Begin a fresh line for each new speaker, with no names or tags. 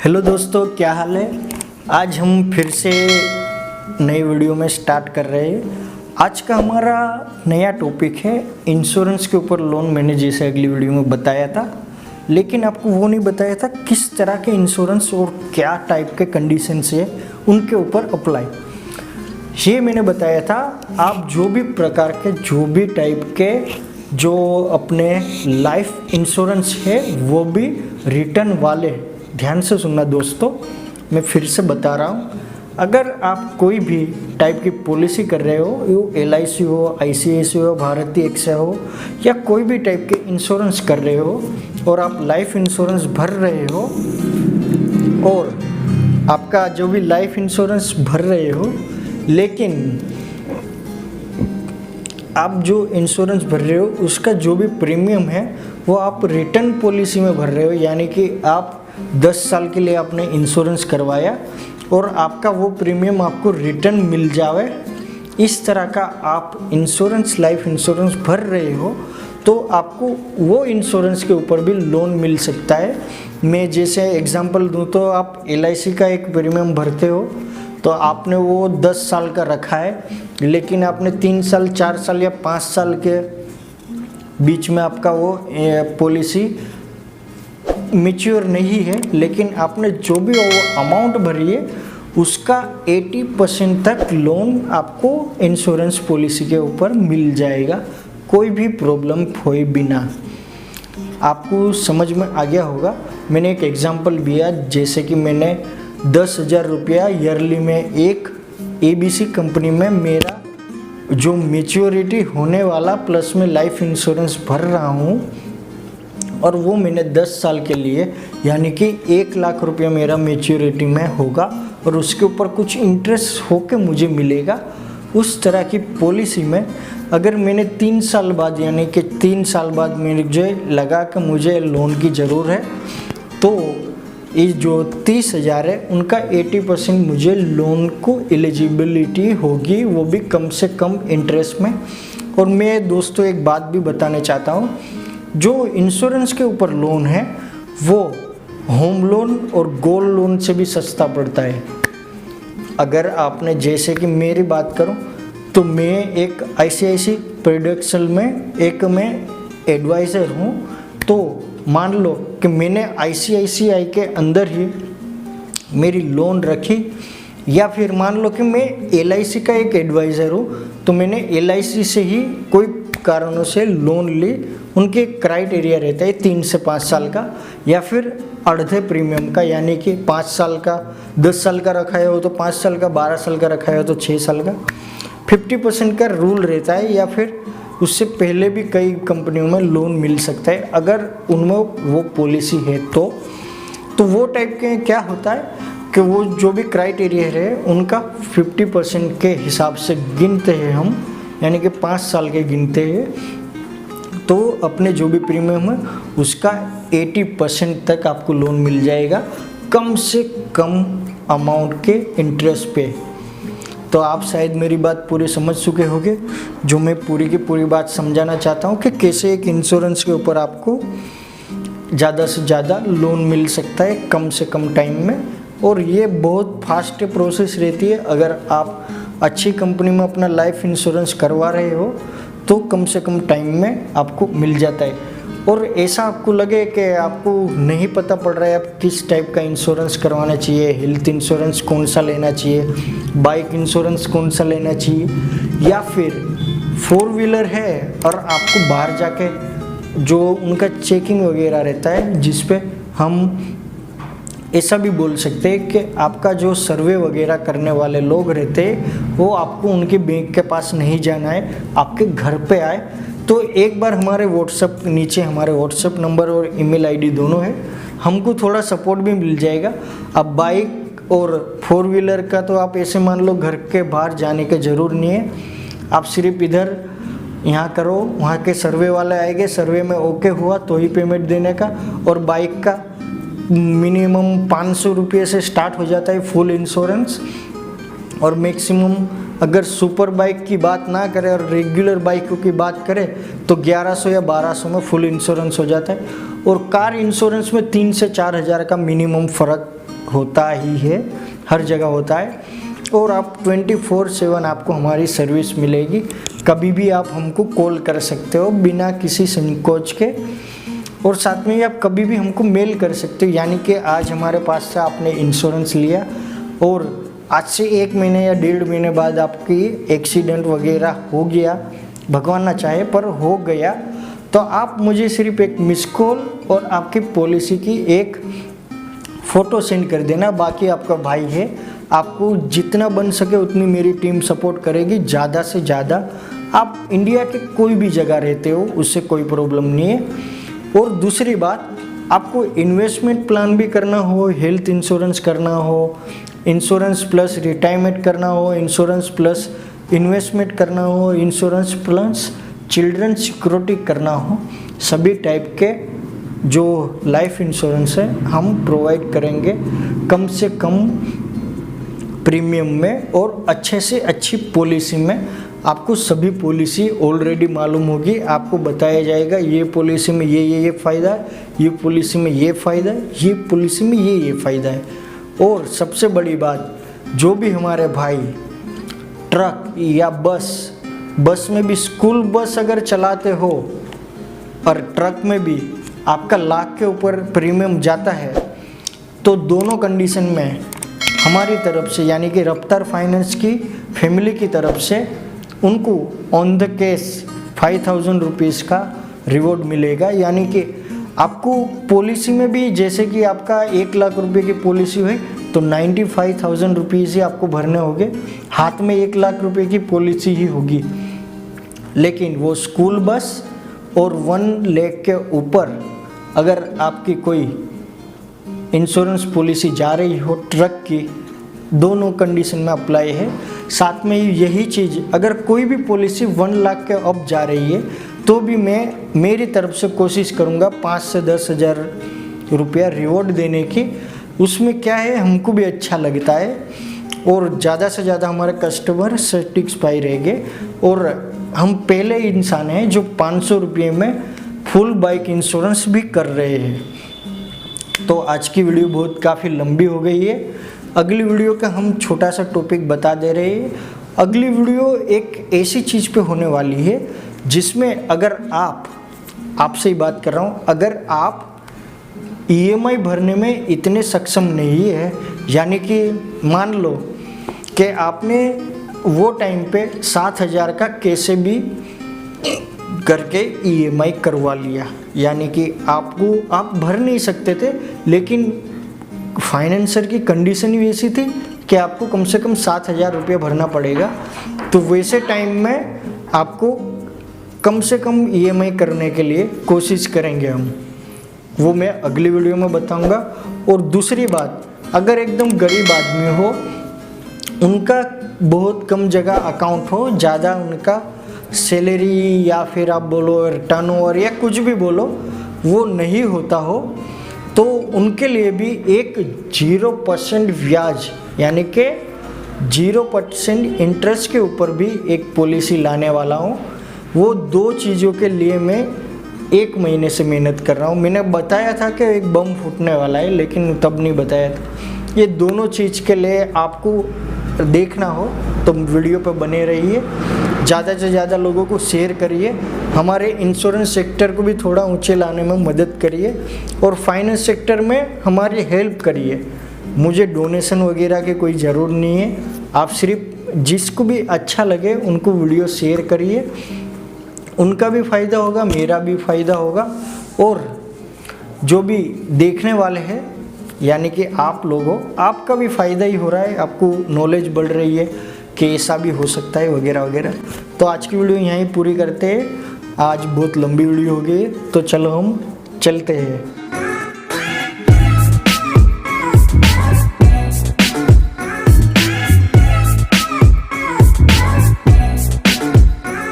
Hello दोस्तों, क्या हाल है। आज हम फिर से नई वीडियो में स्टार्ट कर रहे हैं। आज का हमारा नया टॉपिक है इंश्योरेंस के ऊपर लोन। मैंने जैसे अगली वीडियो में बताया था, लेकिन आपको वो नहीं बताया था किस तरह के इंश्योरेंस और क्या टाइप के कंडीशंस है उनके ऊपर अप्लाई। ये मैंने बताया था, आप जो भी प्रकार के जो भी टाइप के जो अपने लाइफ इंश्योरेंस है वो भी रिटर्न वाले, ध्यान से सुनना दोस्तों, मैं फिर से बता रहा हूँ। अगर आप कोई भी टाइप की पॉलिसी कर रहे हो, वो LIC हो, ICICI हो, भारती एक्सा हो, या कोई भी टाइप के इंश्योरेंस कर रहे हो और आप लाइफ इंश्योरेंस भर रहे हो और आपका जो भी लाइफ इंश्योरेंस भर रहे हो, लेकिन आप जो इंश्योरेंस भर रहे हो उसका जो भी प्रीमियम है वो आप रिटर्न पॉलिसी में भर रहे हो, यानी कि आप 10 साल के लिए आपने इंश्योरेंस करवाया और आपका वो प्रीमियम आपको रिटर्न मिल जावे, इस तरह का आप इंश्योरेंस लाइफ इंश्योरेंस भर रहे हो तो आपको वो इंश्योरेंस के ऊपर भी लोन मिल सकता है। मैं जैसे एग्जांपल दूं तो आप LIC का एक प्रीमियम भरते हो तो आपने वो 10 साल का रखा है, लेकिन आपने 3 साल 4 साल या 5 साल के बीच में आपका वो पॉलिसी मैच्योर नहीं है, लेकिन आपने जो भी वो अमाउंट भरी है उसका 80% तक लोन आपको इंश्योरेंस पॉलिसी के ऊपर मिल जाएगा, कोई भी प्रॉब्लम होए बिना। आपको समझ में आ गया होगा। मैंने एक एग्जांपल दिया, जैसे कि मैंने 10,000 रुपया ईयरली में एक ABC कंपनी में मेरा जो मैच्योरिटी होने वाला प्लस में लाइफ इंश्योरेंस भर रहा हूँ और वो मैंने 10 साल के लिए, यानी कि 1 लाख रुपया मेरा मैच्योरिटी में होगा और उसके ऊपर कुछ इंटरेस्ट होके मुझे मिलेगा। उस तरह की पॉलिसी में अगर मैंने 3 साल बाद, यानी कि 3 साल बाद मुझे लगा कि मुझे लोन की ज़रूर है, तो ये जो 30,000 है उनका 80% मुझे लोन को एलिजिबिलिटी होगी, वो भी कम से कम इंटरेस्ट में। और मैं दोस्तों एक बात भी बताना चाहता हूँ, जो इंश्योरेंस के ऊपर लोन है वो होम लोन और गोल्ड लोन से भी सस्ता पड़ता है। अगर आपने, जैसे कि मेरी बात करूं तो मैं एक ICICI प्रोडक्शन में एक मैं एडवाइज़र हूं, तो मान लो कि मैंने ICICI के अंदर ही मेरी लोन रखी, या फिर मान लो कि मैं LIC का एक एडवाइज़र हूँ तो मैंने LIC से ही कोई कारणों से लोन ली। उनके क्राइटेरिया रहता है 3 से 5 साल का, या फिर अर्धे प्रीमियम का, यानी कि 5 साल का, 10 साल का रखा है हो तो 5 साल का, 12 साल का रखा है हो तो 6 साल का। 50% का रूल रहता है, या फिर उससे पहले भी कई कंपनियों में लोन मिल सकता है अगर उनमें वो पॉलिसी है तो वो टाइप के क्या होता है कि वो जो भी क्राइटेरिया है उनका 50% के हिसाब से गिनते हैं हम, यानी कि 5 साल के गिनते हैं, तो अपने जो भी प्रीमियम है उसका 80% तक आपको लोन मिल जाएगा, कम से कम अमाउंट के इंटरेस्ट पे। तो आप शायद मेरी बात पूरी समझ चुके होंगे, जो मैं पूरी की पूरी बात समझाना चाहता हूँ कि कैसे एक इंश्योरेंस के ऊपर आपको ज़्यादा से ज़्यादा लोन मिल सकता है कम से कम टाइम में। और ये बहुत फास्ट प्रोसेस रहती है। अगर आप अच्छी कंपनी में अपना लाइफ इंश्योरेंस करवा रहे हो तो कम से कम टाइम में आपको मिल जाता है। और ऐसा आपको लगे कि आपको नहीं पता पड़ रहा है आप किस टाइप का इंश्योरेंस करवाना चाहिए, हेल्थ इंश्योरेंस कौन सा लेना चाहिए, बाइक इंश्योरेंस कौन सा लेना चाहिए, या फिर 4 व्हीलर है और आपको बाहर जाके जो उनका चेकिंग वगैरह रहता है, जिस पे हम ऐसा भी बोल सकते हैं कि आपका जो सर्वे वगैरह करने वाले लोग रहते हैं वो आपको उनके बैंक के पास नहीं जाना है, आपके घर पे आए तो एक बार हमारे व्हाट्सएप नीचे हमारे व्हाट्सएप नंबर और ईमेल आईडी दोनों है, हमको थोड़ा सपोर्ट भी मिल जाएगा। अब बाइक और 4 व्हीलर का तो आप ऐसे मान लो घर के बाहर जाने की ज़रूर नहीं है, आप सिर्फ इधर यहाँ करो, वहाँ के सर्वे वाले आएंगे, सर्वे में ओके हुआ तो ही पेमेंट देने का। और बाइक का मिनिमम 500 रुपये से स्टार्ट हो जाता है फुल इंश्योरेंस, और मैक्सिमम अगर सुपर बाइक की बात ना करें और रेगुलर बाइकों की बात करें तो 1100 या 1200 में फुल इंश्योरेंस हो जाता है। और कार इंश्योरेंस में 3 से 4 हज़ार का मिनिमम फ़र्क होता ही है, हर जगह होता है। और आप 24/7 आपको हमारी सर्विस मिलेगी, कभी भी आप हमको कॉल कर सकते हो बिना किसी संकोच के। और साथ में आप कभी भी हमको मेल कर सकते हो, यानी कि आज हमारे पास से आपने इंश्योरेंस लिया और आज से 1 महीने या 1.5 महीने बाद आपकी एक्सीडेंट वगैरह हो गया, भगवान ना चाहे पर हो गया, तो आप मुझे सिर्फ एक मिस कॉल और आपकी पॉलिसी की एक फ़ोटो सेंड कर देना। बाकी आपका भाई है, आपको जितना बन सके उतनी मेरी टीम सपोर्ट करेगी, ज़्यादा से ज़्यादा। आप इंडिया के कोई भी जगह रहते हो, उससे कोई प्रॉब्लम नहीं है। और दूसरी बात, आपको इन्वेस्टमेंट प्लान भी करना हो, हेल्थ इंश्योरेंस करना हो, इंश्योरेंस प्लस रिटायरमेंट करना हो, इंश्योरेंस प्लस इन्वेस्टमेंट करना हो, इंश्योरेंस प्लस चिल्ड्रन सिक्योरिटी करना हो, सभी टाइप के जो लाइफ इंश्योरेंस है हम प्रोवाइड करेंगे कम से कम प्रीमियम में और अच्छे से अच्छी पॉलिसी में। आपको सभी पॉलिसी ऑलरेडी मालूम होगी, आपको बताया जाएगा ये पॉलिसी में ये फ़ायदा है, ये पॉलिसी में ये फ़ायदा है, ये पॉलिसी में ये फ़ायदा है। और सबसे बड़ी बात, जो भी हमारे भाई ट्रक या बस में भी, स्कूल बस अगर चलाते हो और ट्रक में भी आपका लाख के ऊपर प्रीमियम जाता है, तो दोनों कंडीशन में हमारी तरफ से यानी कि रफ्तार फाइनेंस की फैमिली की तरफ से उनको ऑन द केस 5000 रुपीज़ का रिवॉर्ड मिलेगा। यानी कि आपको पॉलिसी में भी, जैसे कि आपका 1 लाख रुपए की पॉलिसी हुई तो 95,000 रुपीज़ ही आपको भरने होंगे, हाथ में 1 लाख रुपए की पॉलिसी ही होगी। लेकिन वो स्कूल बस और 1 लाख के ऊपर अगर आपकी कोई इंश्योरेंस पॉलिसी जा रही हो ट्रक की, दोनों कंडीशन में अप्लाई है। साथ में यही चीज़, अगर कोई भी पॉलिसी 1 लाख के अब जा रही है तो भी मैं मेरी तरफ से कोशिश करूँगा 5 से 10 हज़ार रुपया रिवॉर्ड देने की। उसमें क्या है, हमको भी अच्छा लगता है और ज़्यादा से ज़्यादा हमारे कस्टमर सेटिस्फाई रहेंगे। और हम पहले इंसान हैं जो 500 रुपये में फुल बाइक इंश्योरेंस भी कर रहे हैं। तो आज की वीडियो बहुत काफ़ी लंबी हो गई है, अगली वीडियो का हम छोटा सा टॉपिक बता दे रहे हैं। अगली वीडियो एक ऐसी चीज़ पे होने वाली है जिसमें अगर आपसे ही बात कर रहा हूँ, अगर आप EMI भरने में इतने सक्षम नहीं है, यानी कि मान लो कि आपने वो टाइम पे 7,000 का कैसे भी करके EMI करवा लिया, यानी कि आप भर नहीं सकते थे, लेकिन फाइनेंसर की कंडीशन ही वैसी थी कि आपको कम से कम 7,000 रुपये भरना पड़ेगा। तो वैसे टाइम में आपको कम से कम EMI करने के लिए कोशिश करेंगे हम, वो मैं अगली वीडियो में बताऊंगा। और दूसरी बात, अगर एकदम गरीब आदमी हो, उनका बहुत कम जगह अकाउंट हो, ज़्यादा उनका सैलरी या फिर आप बोलो टर्नओवर या कुछ भी बोलो वो नहीं होता हो, तो उनके लिए भी एक 0% ब्याज यानी कि 0% इंटरेस्ट के ऊपर भी एक पॉलिसी लाने वाला हूँ। वो 2 चीज़ों के लिए मैं 1 महीने से मेहनत कर रहा हूँ। मैंने बताया था कि एक बम फूटने वाला है, लेकिन तब नहीं बताया था। ये दोनों चीज़ के लिए आपको देखना हो तो वीडियो पर बने रहिए, ज़्यादा से ज़्यादा लोगों को शेयर करिए, हमारे इंश्योरेंस सेक्टर को भी थोड़ा ऊंचे लाने में मदद करिए और फाइनेंस सेक्टर में हमारी हेल्प करिए। मुझे डोनेशन वगैरह की कोई ज़रूरत नहीं है, आप सिर्फ जिसको भी अच्छा लगे उनको वीडियो शेयर करिए, उनका भी फ़ायदा होगा, मेरा भी फ़ायदा होगा और जो भी देखने वाले हैं यानी कि आप लोगों, आपका भी फ़ायदा ही हो रहा है, आपको नॉलेज बढ़ रही है कि ऐसा भी हो सकता है वगैरह वगैरह। तो आज की वीडियो यहीं पूरी करते हैं, आज बहुत लंबी वीडियो हो गई है, तो चलो हम चलते हैं।